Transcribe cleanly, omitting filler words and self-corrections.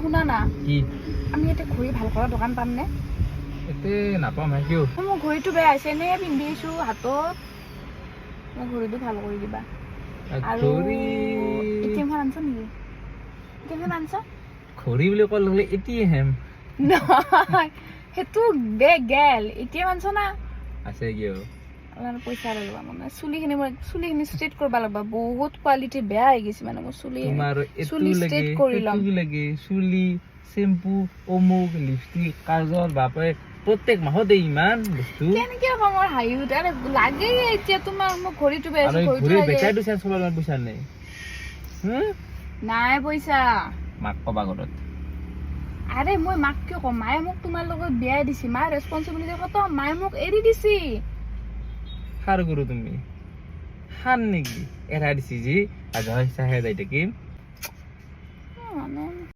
শুনা না কি আমি এটা ঘড়ী ভাল কৰা দোকান পাম নে এতে নাপাম হে কিয় মোৰ ঘড়ীটো বেয়া হৈছে নে পিন্ধি আছো হাতত মোৰ ঘড়ীটো ভাল কৰি দিবা আৰু ঘড়ী এটিএমখন আনছ নেকি এটিএমখন আনছ ঘড়ী বুলি ক'লে হ'লে এটিয়ে হেম নহয় সেইটো বেগ গেল এটিএম আনছ না আছে কিয় অলপ পইচা ল'বা মানে চুলিখিনি ষ্ট্ৰেট কৰিব লাগবা বহুত কোৱালিটি বেয়া হৈ গৈছে মানে মোৰ চুলি তোমাৰ চুলি এটু ষ্ট্ৰেট লাগে কৰি ল'ম এটু লাগে চুলি শ্যাম্পু অমুক লিপষ্টিক কাজল বাপে প্ৰত্যেক মাহতে ইমান বস্তু কেনেকে কম মোৰ হাঁহি উঠে আৰে লাগে এতিয়া তোমাক মোক ঘড়ীটো বেয়া আৰু আছে ঘড়ী ঘড়ীটো লাগে বেটাৰীটো চেঞ্জ কৰিব লাগিব পইচা নাই নাই পইচা মাক কবা ঘৰত আৰে মই মাক কিয় কম মায়ে মোক তোমাৰ লগত বিয়াই দিছি মায়ে ৰেছপন্সিবিলিটি খতম মায়ে মোক এৰি দিছি সাৰ কৰো তুমি সাৰ নেকি এৰাই দিছি যি আগে চাহে যাই থাকিম মানে